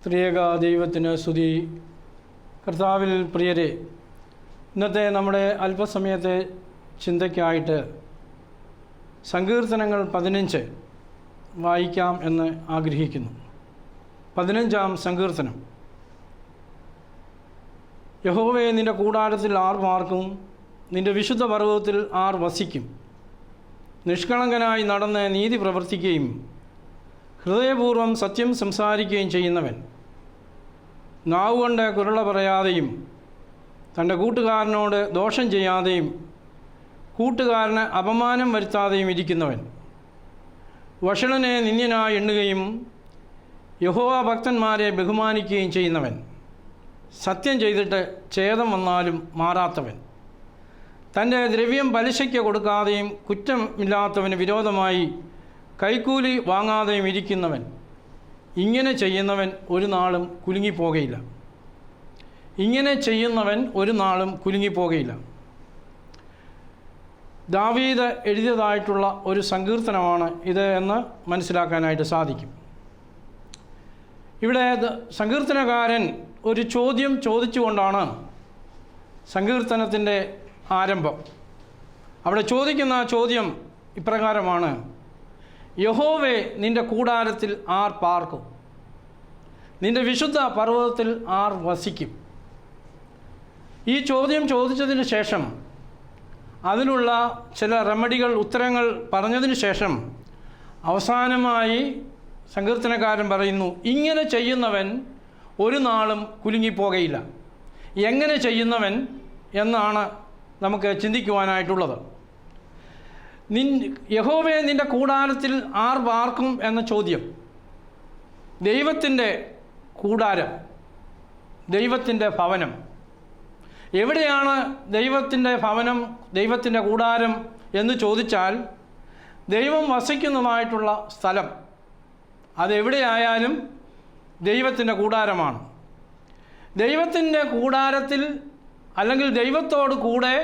ത്രിയേക ദൈവത്തിന് സ്തുതി. കർത്താവിൽ പ്രിയരെ, ഇന്നത്തെ നമ്മുടെ അല്പസമയത്തെ ചിന്തയ്ക്കായിട്ട് സങ്കീർത്തനങ്ങൾ 15 വായിക്കാം എന്ന് ആഗ്രഹിക്കുന്നു. 15-ാം സങ്കീർത്തനം. യഹോവേ, നിൻ്റെ കൂടാരത്തിൽ ആർ പാർക്കും? നിൻ്റെ വിശുദ്ധ പർവ്വതത്തിൽ ആർ വസിക്കും? നിഷ്കളങ്കനായി നടന്ന് നീതി പ്രവർത്തിക്കുകയും ഹൃദയപൂർവ്വം സത്യം സംസാരിക്കുകയും ചെയ്യുന്നവൻ, നാവുകൊണ്ട് കുരുള പറയാതെയും തൻ്റെ കൂട്ടുകാരനോട് ദോഷം ചെയ്യാതെയും കൂട്ടുകാരന് അപമാനം വരുത്താതെയും ഇരിക്കുന്നവൻ, വഷളനെ നിന്ദ്യനായി എണ്ണുകയും യഹോവ ഭക്തന്മാരെ ബഹുമാനിക്കുകയും ചെയ്യുന്നവൻ, സത്യം ചെയ്തിട്ട് ഛേദം വന്നാലും മാറാത്തവൻ, തൻ്റെ ദ്രവ്യം പലിശയ്ക്ക് കൊടുക്കാതെയും കുറ്റമില്ലാത്തവന് വിരോധമായി കൈക്കൂലി വാങ്ങാതെയും ഇരിക്കുന്നവൻ, ഇങ്ങനെ ചെയ്യുന്നവൻ ഒരു നാളും കുലുങ്ങിപ്പോകയില്ല. ഇങ്ങനെ ചെയ്യുന്നവൻ ഒരു നാളും കുലുങ്ങിപ്പോകയില്ല. ദാവീദ് എഴുതിയതായിട്ടുള്ള ഒരു സങ്കീർത്തനമാണ് ഇത് എന്ന് മനസ്സിലാക്കാനായിട്ട് സാധിക്കും. ഇവിടെ സങ്കീർത്തനകാരൻ ഒരു ചോദ്യം ചോദിച്ചുകൊണ്ടാണ് സങ്കീർത്തനത്തിൻ്റെ ആരംഭം. അവിടെ ചോദിക്കുന്ന ചോദ്യം ഇപ്രകാരമാണ്: യഹോവേ, നിൻ്റെ കൂടാരത്തിൽ ആർ പാർക്കും? നിൻ്റെ വിശുദ്ധ പർവ്വതത്തിൽ ആർ വസിക്കും? ഈ ചോദ്യം ചോദിച്ചതിന് ശേഷം അതിനുള്ള ചില റെമഡികൾ, ഉത്തരങ്ങൾ പറഞ്ഞതിന് ശേഷം അവസാനമായി സങ്കീർത്തനക്കാരൻ പറയുന്നു, ഇങ്ങനെ ചെയ്യുന്നവൻ ഒരു നാളും കുലുങ്ങിപ്പോകയില്ല. എങ്ങനെ ചെയ്യുന്നവൻ എന്നാണ് നമുക്ക് ചിന്തിക്കുവാനായിട്ടുള്ളത്. യഹോവേ, നിൻ്റെ കൂടാരത്തിൽ ആർ പാർക്കും എന്ന ചോദ്യം, ദൈവത്തിൻ്റെ കൂടാരം, ദൈവത്തിൻ്റെ ഭവനം. എവിടെയാണ് ദൈവത്തിൻ്റെ ഭവനം, ദൈവത്തിൻ്റെ കൂടാരം എന്ന് ചോദിച്ചാൽ, ദൈവം വസിക്കുന്നതായിട്ടുള്ള സ്ഥലം അതെവിടെയായാലും ദൈവത്തിൻ്റെ കൂടാരമാണ്. ദൈവത്തിൻ്റെ കൂടാരത്തിൽ അല്ലെങ്കിൽ ദൈവത്തോട് കൂടെ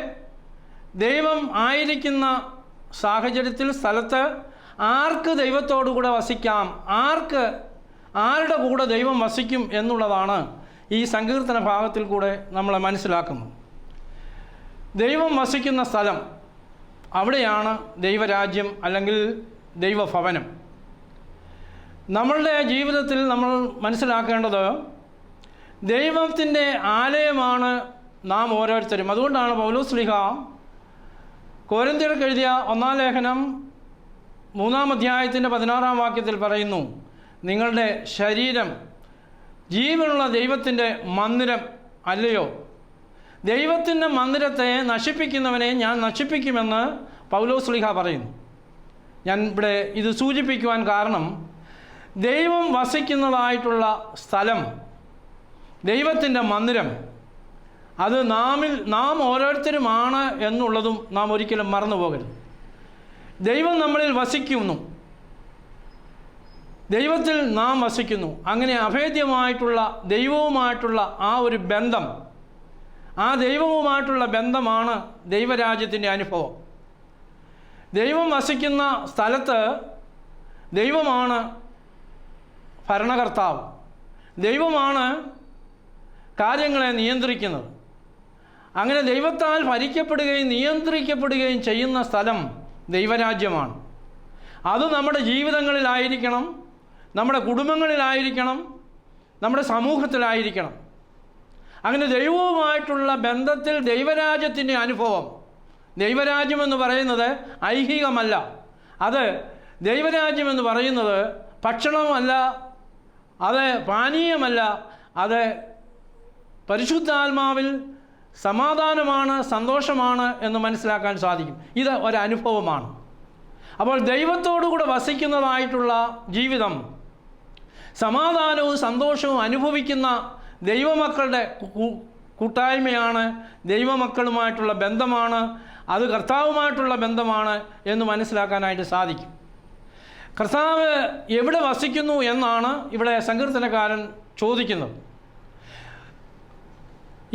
ദൈവം ആയിരിക്കുന്ന സാഹചര്യത്തിൽ, സ്ഥലത്ത് ആർക്ക് ദൈവത്തോടു കൂടെ വസിക്കാം, ആരുടെ കൂടെ ദൈവം വസിക്കും എന്നുള്ളതാണ് ഈ സങ്കീർത്തന ഭാഗത്തിൽ കൂടെ നമ്മൾ മനസ്സിലാക്കുന്നത്. ദൈവം വസിക്കുന്ന സ്ഥലം, അവിടെയാണ് ദൈവരാജ്യം അല്ലെങ്കിൽ ദൈവഭവനം. നമ്മളുടെ ജീവിതത്തിൽ നമ്മൾ മനസ്സിലാക്കേണ്ടത് ദൈവത്തിൻ്റെ ആലയമാണ് നാം ഓരോരുത്തരും. അതുകൊണ്ടാണ് പൗലോസ് ശ്ലീഹ കൊരിന്ത്യർക്ക് എഴുതിയ 1-ാം ലേഖനം 3-ാം അധ്യായത്തിൻ്റെ 16-ാം വാക്യത്തിൽ പറയുന്നു, നിങ്ങളുടെ ശരീരം ജീവനുള്ള ദൈവത്തിൻ്റെ മന്ദിരം അല്ലയോ? ദൈവത്തിൻ്റെ മന്ദിരത്തെ നശിപ്പിക്കുന്നവനെ ഞാൻ നശിപ്പിക്കുമെന്ന് പൗലോസ് ശ്ലീഹ പറയുന്നു. ഞാൻ ഇവിടെ ഇത് സൂചിപ്പിക്കുവാൻ കാരണം, ദൈവം വസിക്കുന്നതായിട്ടുള്ള സ്ഥലം, ദൈവത്തിൻ്റെ മന്ദിരം, അത് നാം ഓരോരുത്തരുമാണ് എന്നുള്ളതും നാം ഒരിക്കലും മറന്നു പോകരുത്. ദൈവം നമ്മളിൽ വസിക്കുന്നു, ദൈവത്തിൽ നാം വസിക്കുന്നു. അങ്ങനെ അഭേദ്യമായിട്ടുള്ള ദൈവവുമായിട്ടുള്ള ആ ഒരു ബന്ധം, ആ ദൈവവുമായിട്ടുള്ള ബന്ധമാണ് ദൈവരാജ്യത്തിൻ്റെ അനുഭവം. ദൈവം വസിക്കുന്ന സ്ഥലത്ത് ദൈവമാണ് ഭരണകർത്താവ്, ദൈവമാണ് കാര്യങ്ങളെ നിയന്ത്രിക്കുന്നത്. അങ്ങനെ ദൈവത്താൽ ഭരിക്കപ്പെടുകയും നിയന്ത്രിക്കപ്പെടുകയും ചെയ്യുന്ന സ്ഥലം ദൈവരാജ്യമാണ്. അത് നമ്മുടെ ജീവിതങ്ങളിലായിരിക്കണം, നമ്മുടെ കുടുംബങ്ങളിലായിരിക്കണം, നമ്മുടെ സമൂഹത്തിലായിരിക്കണം. അങ്ങനെ ദൈവവുമായിട്ടുള്ള ബന്ധത്തിൽ ദൈവരാജ്യത്തിൻ്റെ അനുഭവം, ദൈവരാജ്യമെന്ന് പറയുന്നത് ഐഹികമല്ല. അത് ദൈവരാജ്യമെന്ന് പറയുന്നത് ഭക്ഷണമല്ല, അത് പാനീയമല്ല, അത് പരിശുദ്ധാത്മാവിൽ സമാധാനമാണ്, സന്തോഷമാണ് എന്ന് മനസ്സിലാക്കാൻ സാധിക്കും. ഇത് ഒരനുഭവമാണ്. അപ്പോൾ ദൈവത്തോടുകൂടെ വസിക്കുന്നതായിട്ടുള്ള ജീവിതം, സമാധാനവും സന്തോഷവും അനുഭവിക്കുന്ന ദൈവമക്കളുടെ കൂട്ടായ്മയാണ്, ദൈവമക്കളുമായിട്ടുള്ള ബന്ധമാണ്, അത് കർത്താവുമായിട്ടുള്ള ബന്ധമാണ് എന്ന് മനസ്സിലാക്കാനായിട്ട് സാധിക്കും. കർത്താവ് എവിടെ വസിക്കുന്നു എന്നാണ് ഇവിടെ സങ്കീർത്തനക്കാരൻ ചോദിക്കുന്നത്.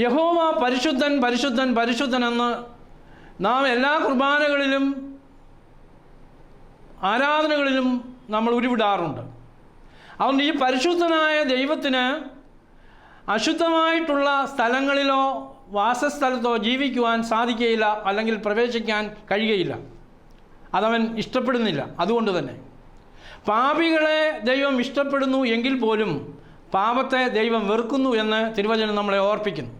യഹോവ പരിശുദ്ധൻ പരിശുദ്ധൻ പരിശുദ്ധൻ എന്ന് നാം എല്ലാ കുർബാനകളിലും ആരാധനകളിലും നമ്മൾ ഉരുവിടാറുണ്ട്. അതുകൊണ്ട് ഈ പരിശുദ്ധനായ ദൈവത്തിന് അശുദ്ധമായിട്ടുള്ള സ്ഥലങ്ങളിലോ വാസസ്ഥലത്തോ ജീവിക്കുവാൻ സാധിക്കുകയില്ല, അല്ലെങ്കിൽ പ്രവേശിക്കാൻ കഴിയുകയില്ല. അതവൻ ഇഷ്ടപ്പെടുന്നില്ല. അതുകൊണ്ട് തന്നെ പാപികളെ ദൈവം ഇഷ്ടപ്പെടുന്നു എങ്കിൽ പോലും പാപത്തെ ദൈവം വെറുക്കുന്നു എന്ന് തിരുവചനം നമ്മളെ ഓർപ്പിക്കുന്നു.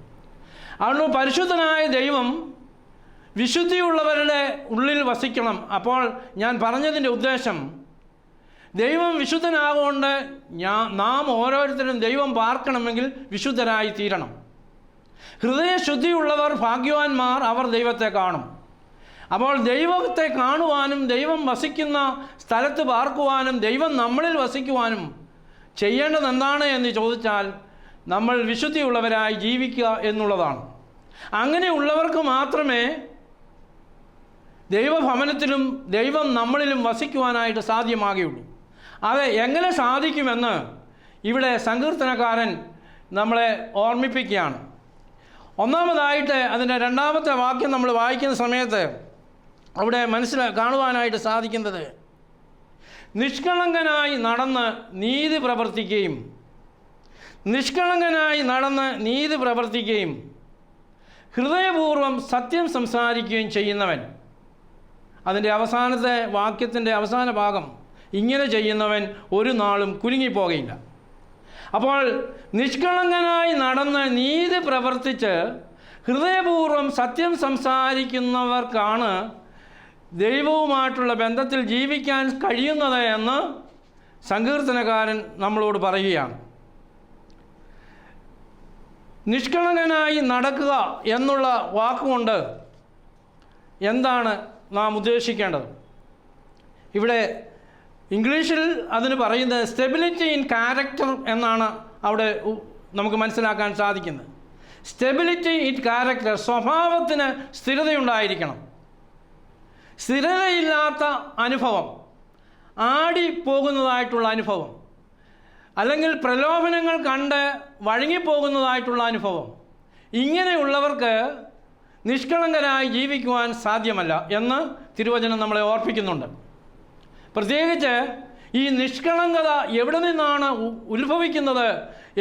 അതുകൊണ്ട് പരിശുദ്ധനായ ദൈവം വിശുദ്ധിയുള്ളവരുടെ ഉള്ളിൽ വസിക്കണം. അപ്പോൾ ഞാൻ പറഞ്ഞതിൻ്റെ ഉദ്ദേശം, ദൈവം വിശുദ്ധനാകൊണ്ട് നാം ഓരോരുത്തരും ദൈവം പാർക്കണമെങ്കിൽ വിശുദ്ധരായി തീരണം. ഹൃദയശുദ്ധിയുള്ളവർ ഭാഗ്യവാന്മാർ, അവർ ദൈവത്തെ കാണും. അപ്പോൾ ദൈവത്തെ കാണുവാനും ദൈവം വസിക്കുന്ന സ്ഥലത്ത് പാർക്കുവാനും ദൈവം നമ്മളിൽ വസിക്കുവാനും ചെയ്യേണ്ടത് എന്താണ് എന്ന് ചോദിച്ചാൽ, നമ്മൾ വിശുദ്ധിയുള്ളവരായി ജീവിക്കുക എന്നുള്ളതാണ്. അങ്ങനെയുള്ളവർക്ക് മാത്രമേ ദൈവഭവനത്തിലും ദൈവം നമ്മളിലും വസിക്കുവാനായിട്ട് സാധ്യമാകുകയുള്ളൂ. അത് എങ്ങനെ സാധിക്കുമെന്ന് ഇവിടെ സങ്കീർത്തനക്കാരൻ നമ്മളെ ഓർമ്മിപ്പിക്കുകയാണ്. ഒന്നാമതായിട്ട് അതിൻ്റെ 2ാമത്തെ വാക്യം നമ്മൾ വായിക്കുന്ന സമയത്ത് അവിടെ കാണുവാനായിട്ട് സാധിക്കുന്നത്, നിഷ്കളങ്കനായി നടന്ന് നീതി പ്രവർത്തിക്കുകയും ഹൃദയപൂർവ്വം സത്യം സംസാരിക്കുകയും ചെയ്യുന്നവൻ. അതിൻ്റെ അവസാനത്തെ വാക്യത്തിൻ്റെ അവസാന ഭാഗം, ഇങ്ങനെ ചെയ്യുന്നവൻ ഒരു നാളും കുലുങ്ങിപ്പോകയില്ല. അപ്പോൾ നിഷ്കളങ്കനായി നടന്ന് നീതി പ്രവർത്തിച്ച് ഹൃദയപൂർവ്വം സത്യം സംസാരിക്കുന്നവർക്കാണ് ദൈവവുമായിട്ടുള്ള ബന്ധത്തിൽ ജീവിക്കാൻ കഴിയുന്നത് എന്ന് സങ്കീർത്തനക്കാരൻ നമ്മളോട് പറയുകയാണ്. നിഷ്കളങ്കനായി നടക്കുക എന്നുള്ള വാക്കുകൊണ്ട് എന്താണ് നാം ഉദ്ദേശിക്കേണ്ടത്? ഇവിടെ ഇംഗ്ലീഷിൽ അതിന് പറയുന്നത് സ്റ്റെബിലിറ്റി ഇൻ ക്യാരക്ടർ എന്നാണ് അവിടെ നമുക്ക് മനസ്സിലാക്കാൻ സാധിക്കുന്നത്. സ്റ്റെബിലിറ്റി ഇൻ ക്യാരക്ടർ, സ്വഭാവത്തിന് സ്ഥിരതയുണ്ടായിരിക്കണം. സ്ഥിരതയില്ലാത്ത അനുഭവം, ആടിപ്പോകുന്നതായിട്ടുള്ള അനുഭവം, അല്ലെങ്കിൽ പ്രലോഭനങ്ങൾ കണ്ട് വഴങ്ങിപ്പോകുന്നതായിട്ടുള്ള അനുഭവം, ഇങ്ങനെയുള്ളവർക്ക് നിഷ്കളങ്കരായി ജീവിക്കുവാൻ സാധ്യമല്ല എന്ന് തിരുവചനം നമ്മളെ ഓർപ്പിക്കുന്നുണ്ട്. പ്രത്യേകിച്ച് ഈ നിഷ്കളങ്കത എവിടെ നിന്നാണ് ഉത്ഭവിക്കുന്നത്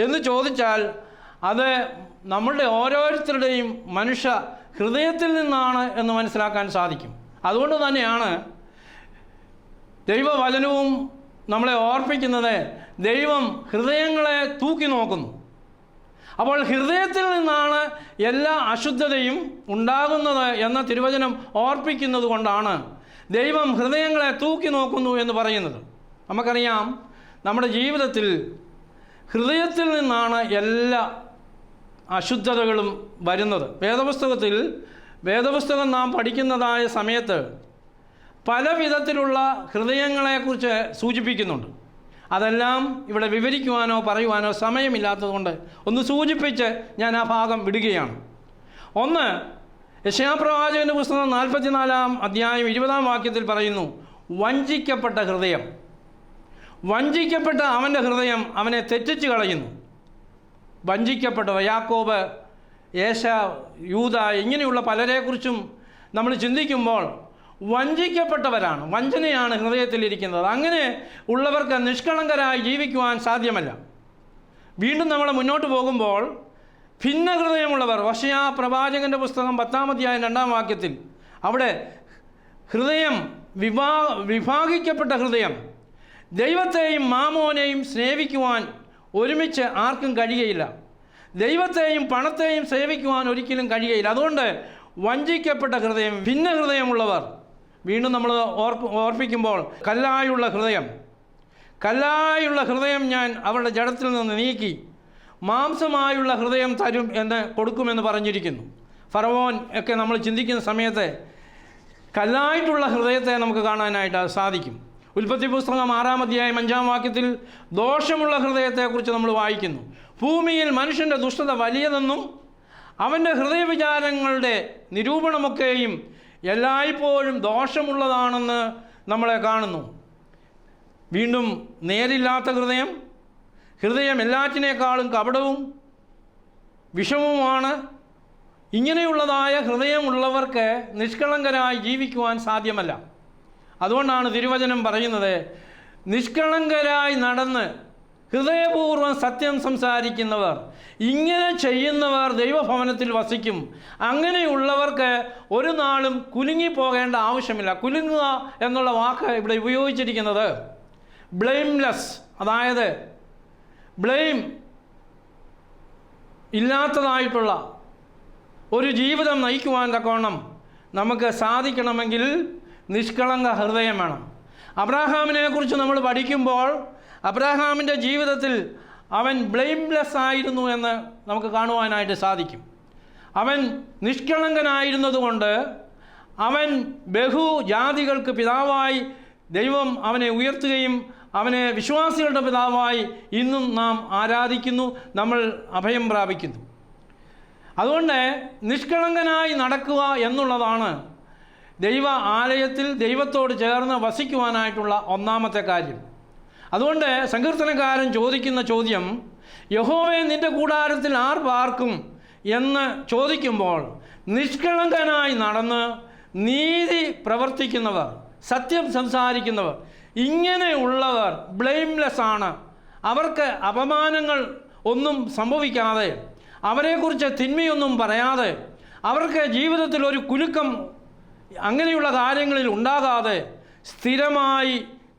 എന്ന് ചോദിച്ചാൽ, അത് നമ്മളുടെ ഓരോരുത്തരുടെയും മനുഷ്യ ഹൃദയത്തിൽ നിന്നാണ് എന്ന് മനസ്സിലാക്കാൻ സാധിക്കും. അതുകൊണ്ട് തന്നെയാണ് ദൈവവചനവും നമ്മളെ ഓർപ്പിക്കുന്നത്, ദൈവം ഹൃദയങ്ങളെ തൂക്കി നോക്കുന്നു. അപ്പോൾ ഹൃദയത്തിൽ നിന്നാണ് എല്ലാ അശുദ്ധതയും ഉണ്ടാകുന്നത് എന്ന തിരുവചനം ഓർപ്പിക്കുന്നത് കൊണ്ടാണ് ദൈവം ഹൃദയങ്ങളെ തൂക്കി നോക്കുന്നു എന്ന് പറയുന്നത്. നമുക്കറിയാം, നമ്മുടെ ജീവിതത്തിൽ ഹൃദയത്തിൽ നിന്നാണ് എല്ലാ അശുദ്ധതകളും വരുന്നത്. വേദപുസ്തകം നാം പഠിക്കുന്നതായ സമയത്ത് പല വിധത്തിലുള്ള ഹൃദയങ്ങളെക്കുറിച്ച് സൂചിപ്പിക്കുന്നുണ്ട്. അതെല്ലാം ഇവിടെ വിവരിക്കുവാനോ പറയുവാനോ സമയമില്ലാത്തതുകൊണ്ട് ഒന്ന് സൂചിപ്പിച്ച് ഞാൻ ആ ഭാഗം വിടുകയാണ്. ഒന്ന്, യെശയ്യാപ്രവാചകൻ്റെ പുസ്തകം 44-ാം അധ്യായം 20-ാം വാക്യത്തിൽ പറയുന്നു, വഞ്ചിക്കപ്പെട്ട ഹൃദയം. വഞ്ചിക്കപ്പെട്ട അവൻ്റെ ഹൃദയം അവനെ തെറ്റിച്ച് കളയുന്നു. വഞ്ചിക്കപ്പെട്ടവ, യാക്കോബ്, ഏശാവ്, യൂദ, ഇങ്ങനെയുള്ള പലരെക്കുറിച്ചും നമ്മൾ ചിന്തിക്കുമ്പോൾ വഞ്ചിക്കപ്പെട്ടവരാണ്, വഞ്ചനയാണ് ഹൃദയത്തിലിരിക്കുന്നത്. അങ്ങനെ ഉള്ളവർക്ക് നിഷ്കളങ്കരായി ജീവിക്കുവാൻ സാധ്യമല്ല. വീണ്ടും നമ്മൾ മുന്നോട്ട് പോകുമ്പോൾ ഭിന്ന ഹൃദയമുള്ളവർ, ഹോശയ്യാ പ്രവാചകൻ്റെ പുസ്തകം 10-ാം അധ്യായം 2-ാം വാക്യത്തിൽ അവിടെ ഹൃദയം വിഭാഗിക്കപ്പെട്ട ഹൃദയം, ദൈവത്തെയും മാമോനെയും സ്നേഹിക്കുവാൻ ഒരുമിച്ച് ആർക്കും കഴിയുകയില്ല. ദൈവത്തെയും പണത്തെയും സേവിക്കുവാൻ ഒരിക്കലും കഴിയുകയില്ല. അതുകൊണ്ട് വഞ്ചിക്കപ്പെട്ട ഹൃദയം, ഭിന്ന ഹൃദയമുള്ളവർ. വീണ്ടും നമ്മൾ ഓർപ്പിക്കുമ്പോൾ കല്ലായുള്ള ഹൃദയം ഞാൻ അവരുടെ ജഡത്തിൽ നിന്ന് നീക്കി മാംസമായുള്ള ഹൃദയം തരും എന്ന് കൊടുക്കുമെന്ന് പറഞ്ഞിരിക്കുന്നു. ഫറവോൻ ഒക്കെ നമ്മൾ ചിന്തിക്കുന്ന സമയത്ത് കല്ലായിട്ടുള്ള ഹൃദയത്തെ നമുക്ക് കാണാനായിട്ട് സാധിക്കും. ഉൽപ്പത്തി പുസ്തകം 6-ാം അധ്യായം 5-ാം വാക്യത്തിൽ ദോഷമുള്ള ഹൃദയത്തെക്കുറിച്ച് നമ്മൾ വായിക്കുന്നു. ഭൂമിയിൽ മനുഷ്യൻ്റെ ദുഷ്ടത വലിയതെന്നും അവൻ്റെ ഹൃദയവിചാരങ്ങളുടെ നിരൂപണമൊക്കെയും എല്ലായ്പ്പോഴും ദോഷമുള്ളതാണെന്ന് നമ്മളെ കാണുന്നു. വീണ്ടും നേരില്ലാത്ത ഹൃദയം എല്ലാറ്റിനേക്കാളും കപടവും വിഷമവുമാണ്. ഇങ്ങനെയുള്ളതായ ഹൃദയമുള്ളവർക്ക് നിഷ്കളങ്കരായി ജീവിക്കുവാൻ സാധ്യമല്ല. അതുകൊണ്ടാണ് തിരുവചനം പറയുന്നത്, നിഷ്കളങ്കരായി നടന്ന് ഹൃദയപൂർവ്വം സത്യം സംസാരിക്കുന്നവർ, ഇങ്ങനെ ചെയ്യുന്നവർ ദൈവഭവനത്തിൽ വസിക്കും. അങ്ങനെയുള്ളവർക്ക് ഒരു നാളും കുലുങ്ങിപ്പോകേണ്ട ആവശ്യമില്ല. കുലുങ്ങുക എന്നുള്ള വാക്ക് ഇവിടെ ഉപയോഗിച്ചിരിക്കുന്നത് ബ്ലെയിംലെസ്, അതായത് ബ്ലെയിം ഇല്ലാത്തതായിട്ടുള്ള ഒരു ജീവിതം നയിക്കുവാൻ തക്കവണ്ണം നമുക്ക് സാധിക്കണമെങ്കിൽ നിഷ്കളങ്ക ഹൃദയം വേണം. അബ്രാഹാമിനെ കുറിച്ച് നമ്മൾ പഠിക്കുമ്പോൾ അബ്രാഹാമിൻ്റെ ജീവിതത്തിൽ അവൻ ബ്ലെയിംലെസ് ആയിരുന്നു എന്ന് നമുക്ക് കാണുവാനായിട്ട് സാധിക്കും. അവൻ നിഷ്കളങ്കനായിരുന്നതുകൊണ്ട് അവൻ ബഹുജാതികൾക്ക് പിതാവായി ദൈവം അവനെ ഉയർത്തുകയും അവനെ വിശ്വാസികളുടെ പിതാവായി ഇന്നും നാം ആരാധിക്കുന്നു, നമ്മൾ അഭയം പ്രാപിക്കുന്നു. അതുകൊണ്ട് നിഷ്കളങ്കനായി നടക്കുക എന്നുള്ളതാണ് ദൈവ ആലയത്തിൽ ദൈവത്തോട് ചേർന്ന് വസിക്കുവാനായിട്ടുള്ള ഒന്നാമത്തെ കാര്യം. അതുകൊണ്ട് സങ്കീർത്തനക്കാരൻ ചോദിക്കുന്ന ചോദ്യം, യഹോവേ നിൻ്റെ കൂടാരത്തിൽ ആർ പാർക്കും എന്ന് ചോദിക്കുമ്പോൾ നിഷ്കളങ്കനായി നടന്ന് നീതി പ്രവർത്തിക്കുന്നവർ, സത്യം സംസാരിക്കുന്നവർ, ഇങ്ങനെയുള്ളവർ ബ്ലെയിംലെസ് ആണ്. അവർക്ക് അപമാനങ്ങൾ ഒന്നും സംഭവിക്കാതെ, അവരെക്കുറിച്ച് തിന്മയൊന്നും പറയാതെ, അവർക്ക് ജീവിതത്തിൽ ഒരു കുലുക്കം അങ്ങനെയുള്ള കാര്യങ്ങളിൽ ഉണ്ടാകാതെ സ്ഥിരമായി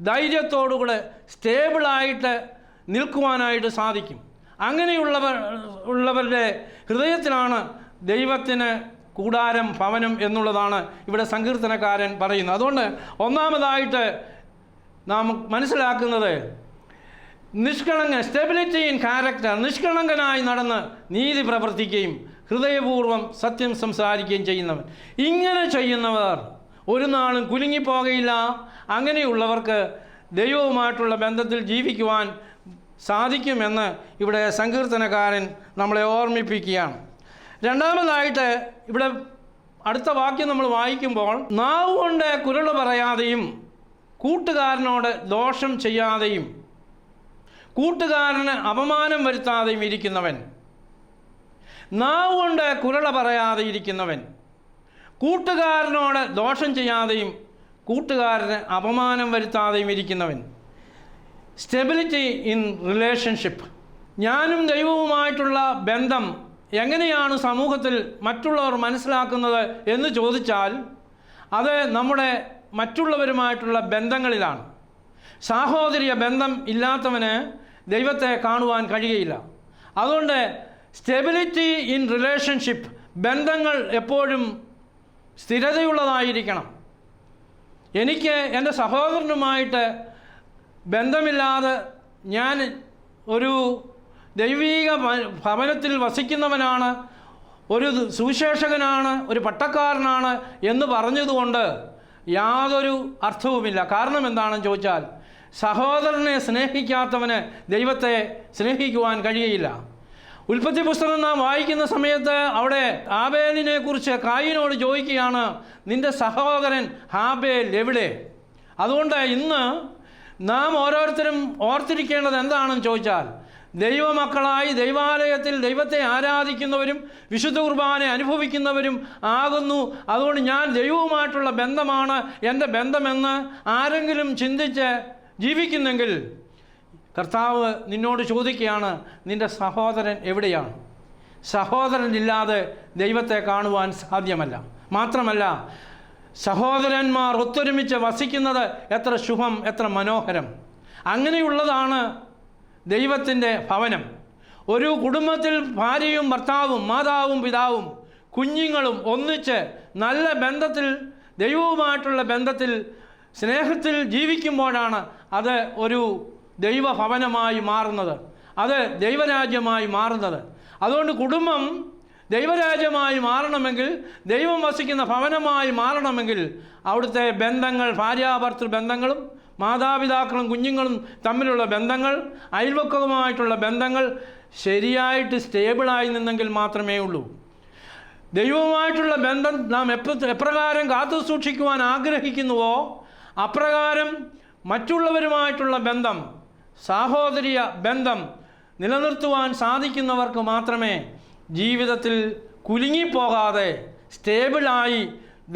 ധൈര്യത്തോടുകൂടെ സ്റ്റേബിളായിട്ട് നിൽക്കുവാനായിട്ട് സാധിക്കും. അങ്ങനെയുള്ളവരുടെ ഹൃദയത്തിലാണ് ദൈവത്തിന് കൂടാരം, ഭവനം എന്നുള്ളതാണ് ഇവിടെ സങ്കീർത്തനക്കാരൻ പറയുന്നത്. അതുകൊണ്ട് ഒന്നാമതായിട്ട് നാം മനസ്സിലാക്കുന്നത് സ്റ്റെബിലിറ്റി ഇൻ ക്യാരക്ടർ, നിഷ്കളങ്കനായി നടന്ന് നീതി പ്രവർത്തിക്കുകയും ഹൃദയപൂർവ്വം സത്യം സംസാരിക്കുകയും ചെയ്യുന്നവൻ. ഇങ്ങനെ ചെയ്യുന്നവർ ഒരു നാളും കുലുങ്ങിപ്പോകയില്ല. അങ്ങനെയുള്ളവർക്ക് ദൈവവുമായിട്ടുള്ള ബന്ധത്തിൽ ജീവിക്കുവാൻ സാധിക്കുമെന്ന് ഇവിടെ സങ്കീർത്തനക്കാരൻ നമ്മളെ ഓർമ്മിപ്പിക്കുകയാണ്. രണ്ടാമതായിട്ട് ഇവിടെ അടുത്ത വാക്യം നമ്മൾ വായിക്കുമ്പോൾ, നാവ് കൊണ്ട് കുരള് പറയാതെയും കൂട്ടുകാരനോട് ദോഷം ചെയ്യാതെയും കൂട്ടുകാരന് അപമാനം വരുത്താതെയും ഇരിക്കുന്നവൻ. നാവ് കൊണ്ട് കുരള പറയാതെ ഇരിക്കുന്നവൻ, കൂട്ടുകാരനോട് ദോഷം ചെയ്യാതെയും കൂട്ടുകാരന് അപമാനം വരുത്താതെയും ഇരിക്കുന്നവൻ. Stability in relationship. ഞാനും ദൈവവുമായിട്ടുള്ള ബന്ധം എങ്ങനെയാണ് സമൂഹത്തിൽ മറ്റുള്ളവർ മനസ്സിലാക്കുന്നത് എന്ന് ചോദിച്ചാൽ അത് നമ്മുടെ മറ്റുള്ളവരുമായിട്ടുള്ള ബന്ധങ്ങളിലാണ്. സാഹോദര്യ ബന്ധം ഇല്ലാത്തവന് ദൈവത്തെ കാണുവാൻ കഴിയുകയില്ല. അതുകൊണ്ട് സ്റ്റെബിലിറ്റി ഇൻ റിലേഷൻഷിപ്പ്, ബന്ധങ്ങൾ എപ്പോഴും സ്ഥിരതയുള്ളതായിരിക്കണം. എനിക്ക് എൻ്റെ സഹോദരനുമായിട്ട് ബന്ധമില്ലാതെ ഞാൻ ഒരു ദൈവീക ഭവനത്തിൽ വസിക്കുന്നവനാണ്, ഒരു സുവിശേഷകനാണ്, ഒരു പട്ടക്കാരനാണ് എന്ന് പറഞ്ഞതുകൊണ്ട് യാതൊരു അർത്ഥവുമില്ല. കാരണം എന്താണെന്ന് ചോദിച്ചാൽ സഹോദരനെ സ്നേഹിക്കാത്തവന് ദൈവത്തെ സ്നേഹിക്കുവാൻ കഴിയുകയില്ല. ഉൽപ്പത്തി പുസ്തകം നാം വായിക്കുന്ന സമയത്ത് അവിടെ ഹാബേലിനെ കുറിച്ച് കായീനോട് ചോദിക്കുകയാണ്, നിൻ്റെ സഹോദരൻ ഹാബേൽ എവിടെ? അതുകൊണ്ട് ഇന്ന് നാം ഓരോരുത്തരും ഓർത്തിരിക്കേണ്ടത് എന്താണെന്ന് ചോദിച്ചാൽ, ദൈവമക്കളായി ദൈവാലയത്തിൽ ദൈവത്തെ ആരാധിക്കുന്നവരും വിശുദ്ധ കുർബാന അനുഭവിക്കുന്നവരും ആകുന്നു. അതുകൊണ്ട് ഞാൻ ദൈവവുമായിട്ടുള്ള ബന്ധമാണ് എൻ്റെ ബന്ധമെന്ന് ആരെങ്കിലും ചിന്തിച്ച് ജീവിക്കുന്നെങ്കിൽ കർത്താവ് നിന്നോട് ചോദിക്കുകയാണ്, നിൻ്റെ സഹോദരൻ എവിടെയാണ്? സഹോദരനില്ലാതെ ദൈവത്തെ കാണുവാൻ സാധ്യമല്ല. മാത്രമല്ല സഹോദരന്മാർ ഒത്തൊരുമിച്ച് വസിക്കുന്നത് എത്ര ശുഭം, എത്ര മനോഹരം. അങ്ങനെയുള്ളതാണ് ദൈവത്തിൻ്റെ ഭവനം. ഒരു കുടുംബത്തിൽ ഭാര്യയും ഭർത്താവും മാതാവും പിതാവും കുഞ്ഞുങ്ങളും ഒന്നിച്ച് നല്ല ബന്ധത്തിൽ ദൈവവുമായിട്ടുള്ള ബന്ധത്തിൽ സ്നേഹത്തിൽ ജീവിക്കുമ്പോഴാണ് അത് ഒരു ദൈവഭവനമായി മാറുന്നത്, അത് ദൈവരാജ്യമായി മാറുന്നത്. അതുകൊണ്ട് കുടുംബം ദൈവരാജ്യമായി മാറണമെങ്കിൽ, ദൈവം വസിക്കുന്ന ഭവനമായി മാറണമെങ്കിൽ അവിടുത്തെ ബന്ധങ്ങൾ, ഭാര്യാഭർത്തൃ ബന്ധങ്ങളും മാതാപിതാക്കളും കുഞ്ഞുങ്ങളും തമ്മിലുള്ള ബന്ധങ്ങൾ, അയൽവക്കവുമായിട്ടുള്ള ബന്ധങ്ങൾ ശരിയായിട്ട് സ്റ്റേബിളായി നിന്നെങ്കിൽ മാത്രമേ ഉള്ളൂ. ദൈവവുമായിട്ടുള്ള ബന്ധം നാം എപ്രകാരം കാത്തു സൂക്ഷിക്കുവാൻ ആഗ്രഹിക്കുന്നുവോ അപ്രകാരം മറ്റുള്ളവരുമായിട്ടുള്ള ബന്ധം, സാഹോദര്യ ബന്ധം നിലനിർത്തുവാൻ സാധിക്കുന്നവർക്ക് മാത്രമേ ജീവിതത്തിൽ കുലുങ്ങിപ്പോകാതെ സ്റ്റേബിളായി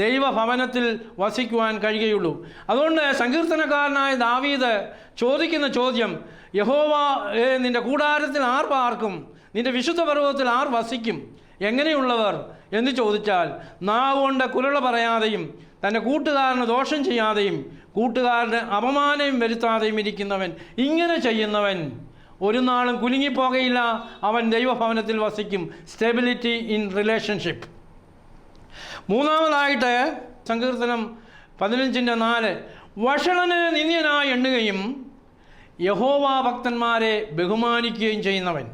ദൈവഭവനത്തിൽ വസിക്കുവാൻ കഴിയുകയുള്ളൂ. അതുകൊണ്ട് സങ്കീർത്തനക്കാരനായ ദാവീദ് ചോദിക്കുന്ന ചോദ്യം, യഹോവ നിൻ്റെ കൂടാരത്തിൽ ആർ പാർക്കും, നിൻ്റെ വിശുദ്ധ പർവ്വതത്തിൽ ആർ വസിക്കും, എങ്ങനെയുള്ളവർ എന്ന് ചോദിച്ചാൽ, നാവ് കൊണ്ട് കുരള പറയാതെയും തൻ്റെ കൂട്ടുകാരന് ദോഷം ചെയ്യാതെയും കൂട്ടുകാരന് അപമാനം വരുത്താതെയും ഇരിക്കുന്നവൻ, ഇങ്ങനെ ചെയ്യുന്നവൻ ഒരു നാളും കുലുങ്ങിപ്പോകയില്ല, അവൻ ദൈവഭവനത്തിൽ വസിക്കും. Stability in relationship. മൂന്നാമതായിട്ട് സങ്കീർത്തനം 15:4, വഷളന് നിന്ദ്യനായി എണ്ണുകയും യഹോവ ഭക്തന്മാരെ ബഹുമാനിക്കുകയും ചെയ്യുന്നവൻ.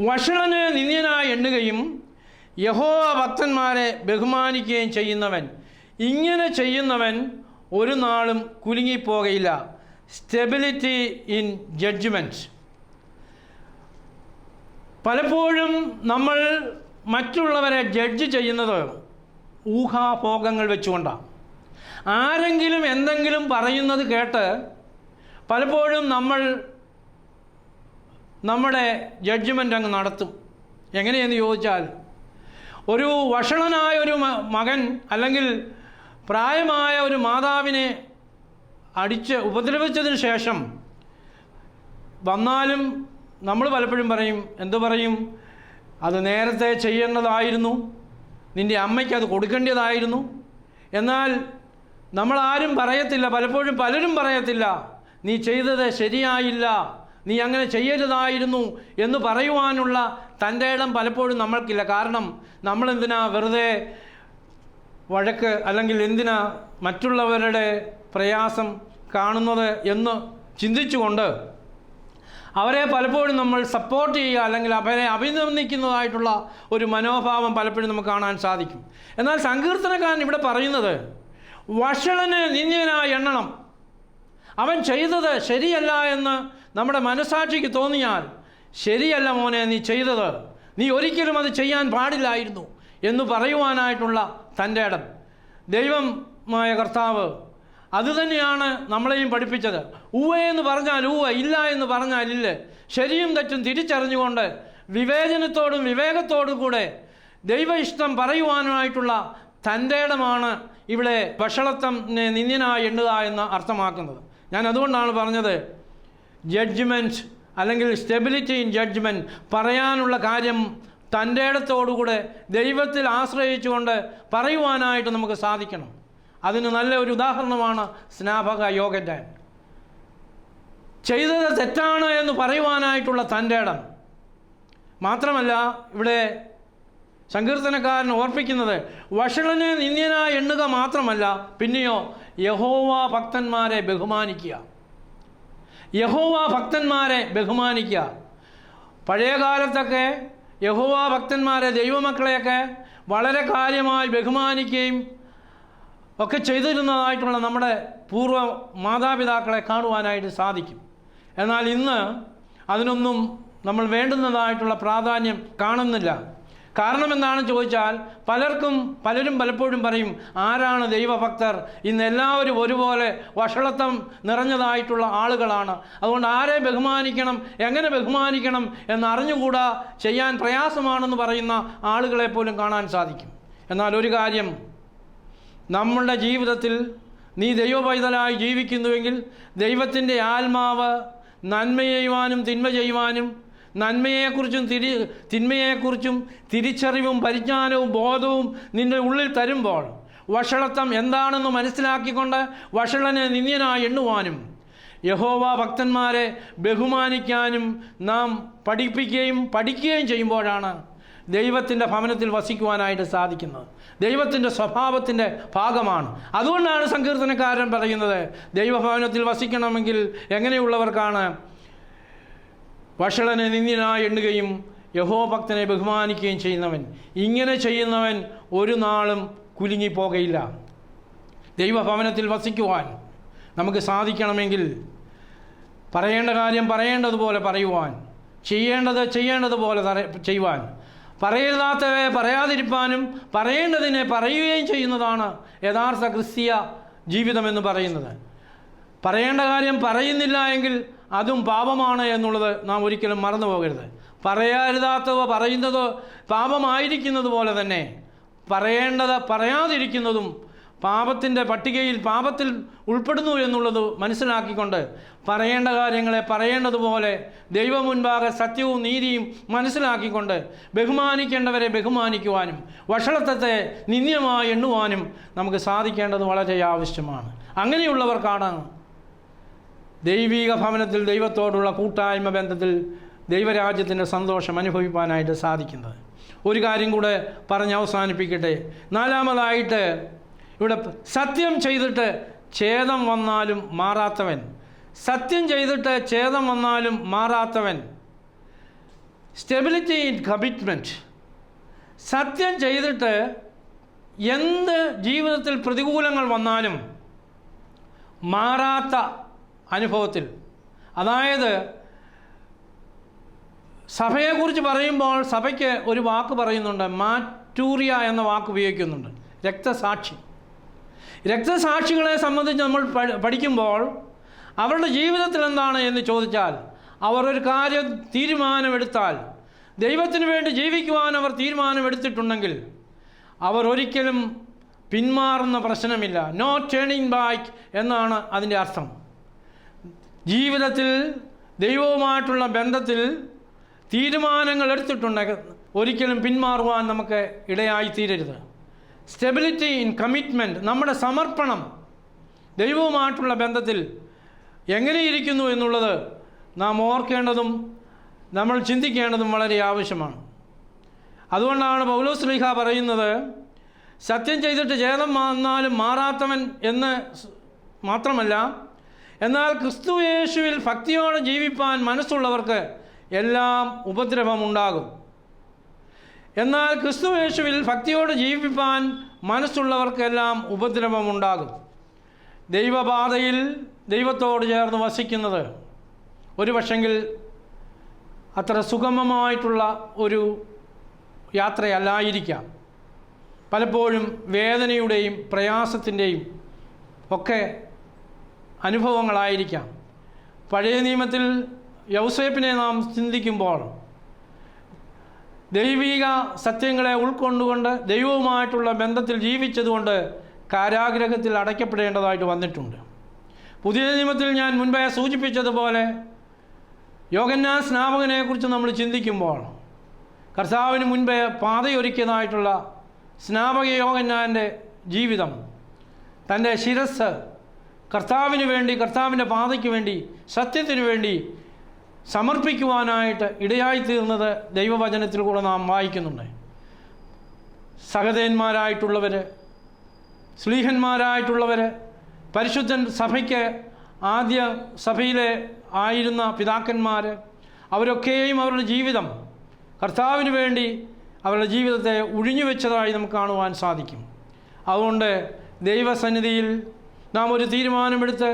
വഷളന് നിന്ദ്യനായി എണ്ണുകയും യഹോവ ഭക്തന്മാരെ ബഹുമാനിക്കുകയും ചെയ്യുന്നവൻ, ഇങ്ങനെ ചെയ്യുന്നവൻ ഒരു നാളും കുലുങ്ങിപ്പോകയില്ല. Stability in judgement. പലപ്പോഴും നമ്മൾ മറ്റുള്ളവരെ ജഡ്ജ് ചെയ്യുന്നത് ഊഹാഭോഗങ്ങൾ വെച്ചുകൊണ്ടാണ്. ആരെങ്കിലും എന്തെങ്കിലും പറയുന്നത് കേട്ട് പലപ്പോഴും നമ്മൾ നമ്മുടെ ജഡ്ജ്മെൻ്റ് അങ്ങ് നടത്തും. എങ്ങനെയെന്ന് ചോദിച്ചാൽ, ഒരു വഷളനായ ഒരു മകൻ അല്ലെങ്കിൽ പ്രായമായ ഒരു മാതാവിനെ അടിച്ച് ഉപദ്രവിച്ചതിന് ശേഷം വന്നാലും നമ്മൾ പലപ്പോഴും പറയും, എന്തു പറയും, അത് നേരത്തെ ചെയ്യേണ്ടതായിരുന്നു, നിൻ്റെ അമ്മയ്ക്ക് അത് കൊടുക്കേണ്ടതായിരുന്നു. എന്നാൽ നമ്മളാരും പറയത്തില്ല, പലരും പറയത്തില്ല, നീ ചെയ്തത് ശരിയായില്ല, നീ അങ്ങനെ ചെയ്യരുതായിരുന്നു എന്ന് പറയുവാനുള്ള തൻ്റെ ഇടം പലപ്പോഴും നമ്മൾക്കില്ല. കാരണം നമ്മളെന്തിനാ വെറുതെ വഴക്ക് അല്ലെങ്കിൽ എന്തിനാ മറ്റുള്ളവരുടെ പ്രയാസം കാണുന്നത് എന്ന് ചിന്തിച്ചുകൊണ്ട് അവരെ പലപ്പോഴും നമ്മൾ സപ്പോർട്ട് ചെയ്യുക അല്ലെങ്കിൽ അവരെ അഭിനന്ദിക്കുന്നതായിട്ടുള്ള ഒരു മനോഭാവം പലപ്പോഴും നമുക്ക് കാണാൻ സാധിക്കും. എന്നാൽ സങ്കീർത്തനക്കാരൻ ഇവിടെ പറയുന്നത്, വഷളന് നിന്ദ്യനായി എണ്ണണം. അവൻ ചെയ്തത് ശരിയല്ല എന്ന് നമ്മുടെ മനസാക്ഷിക്ക് തോന്നിയാൽ, ശരിയല്ല മോനെ നീ ചെയ്തത്, നീ ഒരിക്കലും അത് ചെയ്യാൻ പാടില്ലായിരുന്നു എന്ന് പറയുവാനായിട്ടുള്ള തൻ്റെ ഇടം. ദൈവമായ കർത്താവ് അതുതന്നെയാണ് നമ്മളെയും പഠിപ്പിച്ചത്. ഉവ്വ എന്ന് പറഞ്ഞാൽ ഉവ്വ, ഇല്ല എന്ന് പറഞ്ഞാൽ ഇല്ല. ശരിയും തെറ്റും തിരിച്ചറിഞ്ഞുകൊണ്ട് വിവേചനത്തോടും വിവേകത്തോടും കൂടെ ദൈവ ഇഷ്ടം പറയുവാനായിട്ടുള്ള തൻ്റെ ഇടമാണ് ഇവിടെ വഷളത്വം നിന്ദ്യനായി എണ്ണുക എന്ന് അർത്ഥമാക്കുന്നത്. ഞാൻ അതുകൊണ്ടാണ് പറഞ്ഞത്, ജഡ്ജ്മെൻറ്റ് അല്ലെങ്കിൽ സ്റ്റെബിലിറ്റി ഇൻ ജഡ്ജ്മെൻറ്റ് പറയാനുള്ള കാര്യം തൻ്റെ ഇടത്തോടുകൂടെ ദൈവത്തിൽ ആശ്രയിച്ചുകൊണ്ട് പറയുവാനായിട്ട് നമുക്ക് സാധിക്കണം. അതിന് നല്ല ഒരു ഉദാഹരണമാണ് സ്നാപക യോഹന്നാൻ. ചെയ്തത് തെറ്റാണ് എന്ന് പറയുവാനായിട്ടുള്ള തൻ്റെ ഇടം. മാത്രമല്ല ഇവിടെ സങ്കീർത്തനക്കാരൻ ഓർപ്പിക്കുന്നത്, വഷളനെ നിന്ദ്യനായി എണ്ണുക മാത്രമല്ല, പിന്നെയോ യഹോവ ഭക്തന്മാരെ ബഹുമാനിക്കുക. യഹോവ ഭക്തന്മാരെ ബഹുമാനിക്കുക. പഴയ കാലത്തൊക്കെ യഹോവ ഭക്തന്മാരെ, ദൈവമക്കളെയൊക്കെ വളരെ കാര്യമായി ബഹുമാനിക്കുകയും ഒക്കെ ചെയ്തിരുന്നതായിട്ടുള്ള നമ്മുടെ പൂർവ്വ മാതാപിതാക്കളെ കാണുവാനായിട്ട് സാധിക്കും. എന്നാൽ ഇന്ന് അതിനൊന്നും നമ്മൾ വേണ്ടുന്നതായിട്ടുള്ള പ്രാധാന്യം കാണുന്നില്ല. കാരണം എന്താണെന്ന് ചോദിച്ചാൽ, പലരും പലപ്പോഴും പറയും, ആരാണ് ദൈവഭക്തർ? ഇന്ന് എല്ലാവരും ഒരുപോലെ വഷളത്വം നിറഞ്ഞതായിട്ടുള്ള ആളുകളാണ്. അതുകൊണ്ട് ആരെ ബഹുമാനിക്കണം, എങ്ങനെ ബഹുമാനിക്കണം എന്നറിഞ്ഞുകൂടാ, ചെയ്യാൻ പ്രയാസമാണെന്ന് പറയുന്ന ആളുകളെ പോലും കാണാൻ സാധിക്കും. എന്നാൽ ഒരു കാര്യം, നമ്മളുടെ ജീവിതത്തിൽ നീ ദൈവപൈതലായി ജീവിക്കുന്നുവെങ്കിൽ ദൈവത്തിൻ്റെ ആത്മാവ് നന്മ ചെയ്യുവാനും തിന്മ ചെയ്യുവാനും, നന്മയെക്കുറിച്ചും തിന്മയെക്കുറിച്ചും തിരിച്ചറിവും പരിജ്ഞാനവും ബോധവും നിൻ്റെ ഉള്ളിൽ തരുമ്പോൾ, വഷളത്വം എന്താണെന്ന് മനസ്സിലാക്കിക്കൊണ്ട് വഷളനെ നിന്ദ്യനായി എണ്ണുവാനും യഹോവ ഭക്തന്മാരെ ബഹുമാനിക്കാനും നാം പഠിക്കുകയും ചെയ്യുമ്പോഴാണ് ദൈവത്തിൻ്റെ ഭവനത്തിൽ വസിക്കുവാനായിട്ട് സാധിക്കുന്നത്. ദൈവത്തിൻ്റെ സ്വഭാവത്തിൻ്റെ ഭാഗമാണ്. അതുകൊണ്ടാണ് സങ്കീർത്തനക്കാരൻ പറയുന്നത്, ദൈവഭവനത്തിൽ വസിക്കണമെങ്കിൽ എങ്ങനെയുള്ളവർക്കാണ്? വഷളനെ നിന്ദ്യനായി എണ്ണുകയും യഹോഭക്തനെ ബഹുമാനിക്കുകയും ചെയ്യുന്നവൻ. ഇങ്ങനെ ചെയ്യുന്നവൻ ഒരു നാളും കുലുങ്ങിപ്പോകയില്ല. ദൈവഭവനത്തിൽ വസിക്കുവാൻ നമുക്ക് സാധിക്കണമെങ്കിൽ പറയേണ്ട കാര്യം പറയേണ്ടതുപോലെ പറയുവാൻ, ചെയ്യേണ്ടതുപോലെ ചെയ്യുവാൻ, പറയരുതാത്തവയെ പറയാതിരിപ്പാനും പറയേണ്ടതിനെ പറയുകയും ചെയ്യുന്നതാണ് യഥാർത്ഥ ക്രിസ്തീയ ജീവിതമെന്ന് പറയുന്നത്. പറയേണ്ട കാര്യം പറയുന്നില്ല എങ്കിൽ അതും പാപമാണ് എന്നുള്ളത് നാം ഒരിക്കലും മറന്നു പോകരുത്. പറയരുതാത്തവ പറയുന്നത് പാപമായിരിക്കുന്നത് പോലെ തന്നെ പറയേണ്ടത് പറയാതിരിക്കുന്നതും പാപത്തിൻ്റെ പട്ടികയിൽ പാപത്തിൽ ഉൾപ്പെടുന്നു എന്നുള്ളത് മനസ്സിലാക്കിക്കൊണ്ട് പറയേണ്ട കാര്യങ്ങളെ പറയേണ്ടതുപോലെ ദൈവം മുൻപാകെ സത്യവും നീതിയും മനസ്സിലാക്കിക്കൊണ്ട് ബഹുമാനിക്കേണ്ടവരെ ബഹുമാനിക്കുവാനും വഷളത്വത്തെ നിന്ദ്യമായി എണ്ണുവാനും നമുക്ക് സാധിക്കേണ്ടത് വളരെ ആവശ്യമാണ്. അങ്ങനെയുള്ളവർക്കാണ് ദൈവിക ഭവനത്തിൽ ദൈവത്തോടുള്ള കൂട്ടായ്മ ബന്ധത്തിൽ ദൈവരാജ്യത്തിൻ്റെ സന്തോഷം അനുഭവിക്കാനായിട്ട് സാധിക്കുന്നത്. ഒരു കാര്യം കൂടെ പറഞ്ഞ് അവസാനിപ്പിക്കട്ടെ. നാലാമതായിട്ട് ഇവിടെ സത്യം ചെയ്തിട്ട് ഛേദം വന്നാലും മാറാത്തവൻ. സത്യം ചെയ്തിട്ട് ഛേദം വന്നാലും മാറാത്തവൻ. Stability in commitment. സത്യം ചെയ്തിട്ട് എന്ത് ജീവിതത്തിൽ പ്രതികൂലങ്ങൾ വന്നാലും മാറാത്ത അനുഭവത്തിൽ, അതായത് സഭയെക്കുറിച്ച് പറയുമ്പോൾ സഭയ്ക്ക് ഒരു വാക്ക് പറയുന്നുണ്ട്, മാറ്റൂറിയ എന്ന വാക്ക് ഉപയോഗിക്കുന്നുണ്ട്, രക്തസാക്ഷി. രക്തസാക്ഷികളെ സംബന്ധിച്ച് നമ്മൾ പഠിക്കുമ്പോൾ അവരുടെ ജീവിതത്തിൽ എന്താണ് എന്ന് ചോദിച്ചാൽ, അവർ ഒരു കാര്യം തീരുമാനമെടുത്താൽ, ദൈവത്തിന് വേണ്ടി ജീവിക്കുവാൻ അവർ തീരുമാനമെടുത്തിട്ടുണ്ടെങ്കിൽ അവർ ഒരിക്കലും പിന്മാറുന്ന പ്രശ്നമില്ല. നോ ടേണിംഗ് ബാക്ക് എന്നാണ് അതിൻ്റെ അർത്ഥം. ജീവിതത്തിൽ ദൈവവുമായിട്ടുള്ള ബന്ധത്തിൽ തീരുമാനങ്ങൾ എടുത്തിട്ടുണ്ടെങ്കിൽ ഒരിക്കലും പിന്മാറുവാൻ നമുക്ക് ഇടയായിത്തീരരുത്. സ്റ്റെബിലിറ്റി ഇൻ കമ്മിറ്റ്മെൻറ്റ്, നമ്മുടെ സമർപ്പണം ദൈവവുമായിട്ടുള്ള ബന്ധത്തിൽ എങ്ങനെയിരിക്കുന്നു എന്നുള്ളത് നാം ഓർക്കേണ്ടതും നമ്മൾ ചിന്തിക്കേണ്ടതും വളരെ ആവശ്യമാണ്. അതുകൊണ്ടാണ് പൗലോസ് ശ്ലീഹ പറയുന്നത്, സത്യം ചെയ്തിട്ട് ഛേദം വന്നാലും മാറാത്തവൻ എന്ന് മാത്രമല്ല, എന്നാൽ ക്രിസ്തുയേശുവിൽ ഭക്തിയോടെ ജീവിപ്പാൻ മനസ്സുള്ളവർക്ക് എല്ലാം ഉപദ്രവമുണ്ടാകും. എന്നാൽ ക്രിസ്തുയേശുവിൽ ഭക്തിയോടെ ജീവിപ്പാൻ മനസ്സുള്ളവർക്കെല്ലാം ഉപദ്രവമുണ്ടാകും. ദൈവപാതയിൽ ദൈവത്തോട് ചേർന്ന് വസിക്കുന്നത് ഒരു പക്ഷെങ്കിൽ അത്ര സുഗമമായിട്ടുള്ള ഒരു യാത്രയല്ലായിരിക്കാം. പലപ്പോഴും വേദനയുടെയും പ്രയാസത്തിൻ്റെയും ഒക്കെ അനുഭവങ്ങളായിരിക്കാം. പഴയ നിയമത്തിൽ യൗസേപ്പിനെ നാം ചിന്തിക്കുമ്പോൾ ദൈവിക സത്യങ്ങളെ ഉൾക്കൊണ്ടുകൊണ്ട് ദൈവവുമായിട്ടുള്ള ബന്ധത്തിൽ ജീവിച്ചതുകൊണ്ട് കാരാഗ്രഹത്തിൽ അടയ്ക്കപ്പെടേണ്ടതായിട്ട് വന്നിട്ടുണ്ട്. പുതിയ നിയമത്തിൽ ഞാൻ മുൻപേ സൂചിപ്പിച്ചതുപോലെ യോഹന്നാൻ സ്നാപകനെക്കുറിച്ച് നമ്മൾ ചിന്തിക്കുമ്പോൾ കർത്താവിന് മുൻപേ പാതയൊരുക്കിയതായിട്ടുള്ള സ്നാപക യോഹന്നാൻ്റെ ജീവിതം, തൻ്റെ ശിരസ് കർത്താവിന് വേണ്ടി, കർത്താവിൻ്റെ പാതയ്ക്ക് വേണ്ടി, സത്യത്തിന് വേണ്ടി സമർപ്പിക്കുവാനായിട്ട് ഇടയായിത്തീർന്നത് ദൈവവചനത്തിൽ കൂടെ നാം വായിക്കുന്നുണ്ട്. സഹദേന്മാരായിട്ടുള്ളവർ, സ്ലീഹന്മാരായിട്ടുള്ളവർ, പരിശുദ്ധൻ സഭയ്ക്ക് ആദ്യ സഭയിലെ ആയിരുന്ന പിതാക്കന്മാർ, അവരൊക്കെയും അവരുടെ ജീവിതം കർത്താവിന് വേണ്ടി അവരുടെ ജീവിതത്തെ ഒഴിഞ്ഞു വെച്ചതായി നമുക്ക് കാണുവാൻ സാധിക്കും. അതുകൊണ്ട് ദൈവസന്നിധിയിൽ നാം ഒരു തീരുമാനമെടുത്ത്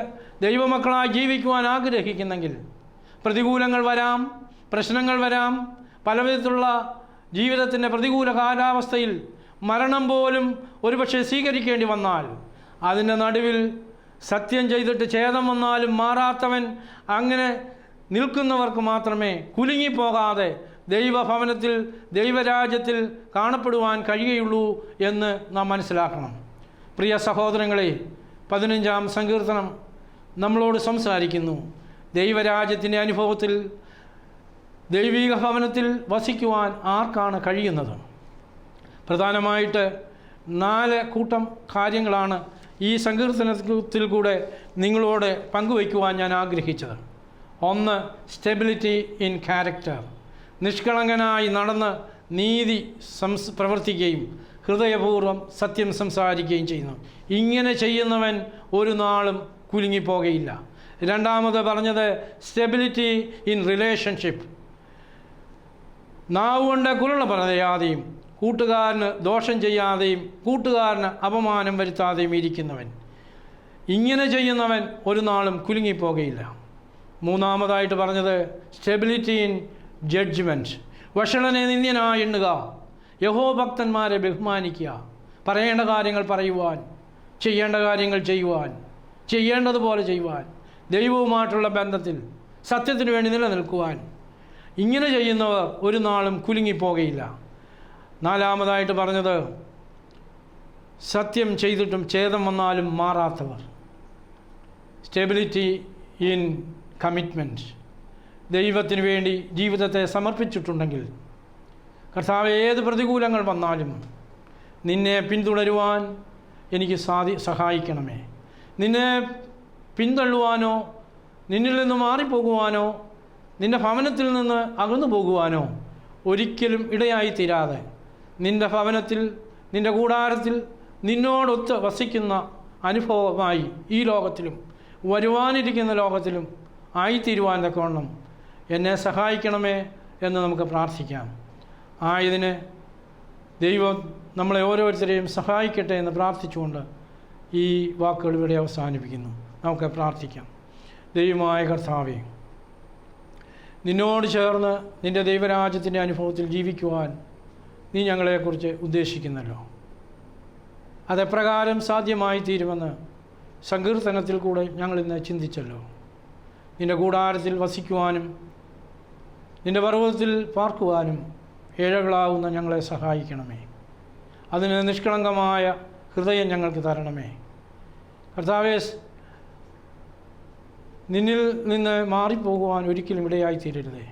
ദൈവമക്കളായി ജീവിക്കുവാൻ ആഗ്രഹിക്കുന്നെങ്കിൽ പ്രതികൂലങ്ങൾ വരാം, പ്രശ്നങ്ങൾ വരാം, പലവിധത്തിലുള്ള ജീവിതത്തിൻ്റെ പ്രതികൂല കാലാവസ്ഥയിൽ മരണം പോലും ഒരുപക്ഷെ സ്വീകരിക്കേണ്ടി വന്നാൽ അതിൻ്റെ നടുവിൽ സത്യം ചെയ്തിട്ട് ഛേദം വന്നാലും മാറാത്തവൻ അങ്ങനെ നിൽക്കുന്നവർക്ക് മാത്രമേ കുലുങ്ങിപ്പോകാതെ ദൈവഭവനത്തിൽ ദൈവരാജ്യത്തിൽ കാണപ്പെടുവാൻ കഴിയുകയുള്ളൂ എന്ന് നാം മനസ്സിലാക്കണം. പ്രിയ സഹോദരങ്ങളെ, 15-ാം സങ്കീർത്തനം നമ്മളോട് സംസാരിക്കുന്നു. ദൈവരാജ്യത്തിൻ്റെ അനുഭവത്തിൽ ദൈവിക ഭവനത്തിൽ വസിക്കുവാൻ ആർക്കാണ് കഴിയുന്നത്? പ്രധാനമായിട്ട് 4 കൂട്ടം കാര്യങ്ങളാണ് ഈ സങ്കീർത്തനത്തിൽ കൂടെ നിങ്ങളോട് പങ്കുവയ്ക്കുവാൻ ഞാൻ ആഗ്രഹിച്ചത്. 1, സ്റ്റെബിലിറ്റി ഇൻ ക്യാരക്ടർ. നിഷ്കളങ്കനായി നടന്ന് നീതി പ്രവർത്തിക്കുകയും ഹൃദയപൂർവ്വം സത്യം സംസാരിക്കുകയും ചെയ്യുന്നു. ഇങ്ങനെ ചെയ്യുന്നവൻ ഒരു നാളും കുലുങ്ങിപ്പോകയില്ല. രണ്ടാമത് പറഞ്ഞത് സ്റ്റെബിലിറ്റി ഇൻ റിലേഷൻഷിപ്പ്. നാവുകൊണ്ട് കുരുള പറയാതെയും കൂട്ടുകാരന് ദോഷം ചെയ്യാതെയും കൂട്ടുകാരന് അപമാനം വരുത്താതെയും ഇരിക്കുന്നവൻ. ഇങ്ങനെ ചെയ്യുന്നവൻ ഒരു നാളും കുലുങ്ങിപ്പോകയില്ല. മൂന്നാമതായിട്ട് പറഞ്ഞത് സ്റ്റെബിലിറ്റി ഇൻ ജഡ്ജ്മെൻറ്റ്. വഷളനെ നിന്ദ്യനായി എണ്ണുക, യഹോഭക്തന്മാരെ ബഹുമാനിക്കുക, പറയേണ്ട കാര്യങ്ങൾ പറയുവാൻ, ചെയ്യേണ്ട കാര്യങ്ങൾ ചെയ്യുവാൻ, ചെയ്യേണ്ടതുപോലെ ചെയ്യുവാൻ, ദൈവവുമായിട്ടുള്ള ബന്ധത്തിൽ സത്യത്തിന് വേണ്ടി നിലനിൽക്കുവാൻ. ഇങ്ങനെ ചെയ്യുന്നവർ ഒരു നാളും കുലുങ്ങിപ്പോകയില്ല. നാലാമതായിട്ട് പറഞ്ഞത് സത്യം ചെയ്തിട്ടും ഛേദം വന്നാലും മാറാത്തവർ, സ്റ്റെബിലിറ്റി ഇൻ കമ്മിറ്റ്മെൻറ്റ്, ദൈവത്തിന് വേണ്ടി ജീവിതത്തെ സമർപ്പിച്ചിട്ടുണ്ടെങ്കിൽ കർത്താവേ, ഏത് പ്രതികൂലങ്ങൾ വന്നാലും നിന്നെ പിന്തുടരുവാൻ എനിക്ക് സഹായിക്കണമേ. നിന്നെ പിന്തള്ളുവാനോ നിന്നിൽ നിന്ന് മാറിപ്പോകുവാനോ നിൻ്റെ ഭവനത്തിൽ നിന്ന് അകന്നു പോകുവാനോ ഒരിക്കലും ഇടയായി തീരാതെ നിൻ്റെ ഭവനത്തിൽ, നിൻ്റെ കൂടാരത്തിൽ നിന്നോടൊത്ത് വസിക്കുന്ന അനുഭവമായി ഈ ലോകത്തിലും വരുവാനിരിക്കുന്ന ലോകത്തിലും ആയിത്തീരുവാൻ തക്കവണ്ണം എന്നെ സഹായിക്കണമേ എന്ന് നമുക്ക് പ്രാർത്ഥിക്കാം. ആയതിന് ദൈവം നമ്മളെ ഓരോരുത്തരെയും സഹായിക്കട്ടെ എന്ന് പ്രാർത്ഥിച്ചുകൊണ്ട് ഈ വാക്കുകൾ ഇവിടെ അവസാനിപ്പിക്കുന്നു. നമുക്ക് പ്രാർത്ഥിക്കാം. ദൈവമായ കർത്താവേ, നിന്നോട് ചേർന്ന് നിൻ്റെ ദൈവരാജ്യത്തിൻ്റെ അനുഭവത്തിൽ ജീവിക്കുവാൻ നീ ഞങ്ങളെക്കുറിച്ച് ഉദ്ദേശിക്കുന്നല്ലോ. അതെപ്രകാരം സാധ്യമായി തീരുമെന്ന് സങ്കീർത്തനത്തിൽ കൂടെ ഞങ്ങളിന്ന് ചിന്തിച്ചല്ലോ. നിൻ്റെ കൂടാരത്തിൽ വസിക്കുവാനും നിൻ്റെ പർവ്വതത്തിൽ പാർക്കുവാനും ഏഴകളാവുന്ന ഞങ്ങളെ സഹായിക്കണമേ. അതിന് നിഷ്കളങ്കമായ ഹൃദയം ഞങ്ങൾക്ക് തരണമേ. കർത്താവേ, നിന്നിൽ നിന്ന് മാറിപ്പോകുവാൻ ഒരിക്കലും ഇടയായിത്തീരരുതേ.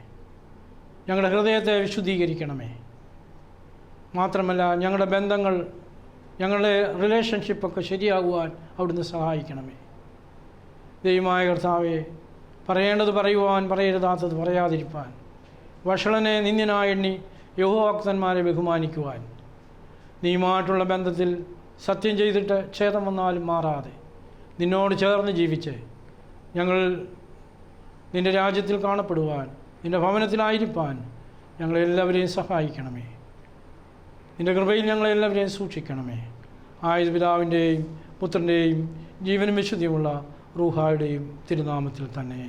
ഞങ്ങളുടെ ഹൃദയത്തെ വിശുദ്ധീകരിക്കണമേ. മാത്രമല്ല, ഞങ്ങളുടെ ബന്ധങ്ങൾ, ഞങ്ങളുടെ റിലേഷൻഷിപ്പൊക്കെ ശരിയാകുവാൻ അവിടുന്ന് സഹായിക്കണമേ. ദൈവമായ കർത്താവേ, പറയേണ്ടത് പറയുവാൻ, പറയരുതാത്തത് പറയാതിരിപ്പാൻ, വഷളനെ നിന്ദ്യനായെണ്ണി യഹോഭക്തന്മാരെ ബഹുമാനിക്കുവാൻ, നീയുമായിട്ടുള്ള ബന്ധത്തിൽ സത്യം ചെയ്തിട്ട് ഛേദം വന്നാലും മാറാതെ നിന്നോട് ചേർന്ന് ജീവിച്ച് ഞങ്ങൾ നിൻ്റെ രാജ്യത്തിൽ കാണപ്പെടുവാൻ, നിൻ്റെ ഭവനത്തിലായിരിക്കാൻ ഞങ്ങളെല്ലാവരെയും സഹായിക്കണമേ. നിൻ്റെ കൃപയിൽ ഞങ്ങളെല്ലാവരെയും സൂക്ഷിക്കണമേ. ആയത് പിതാവിൻ്റെയും പുത്രൻ്റെയും ജീവനും വിശുദ്ധിയുമുള്ള റൂഹായുടെയും തിരുനാമത്തിൽ തന്നെ.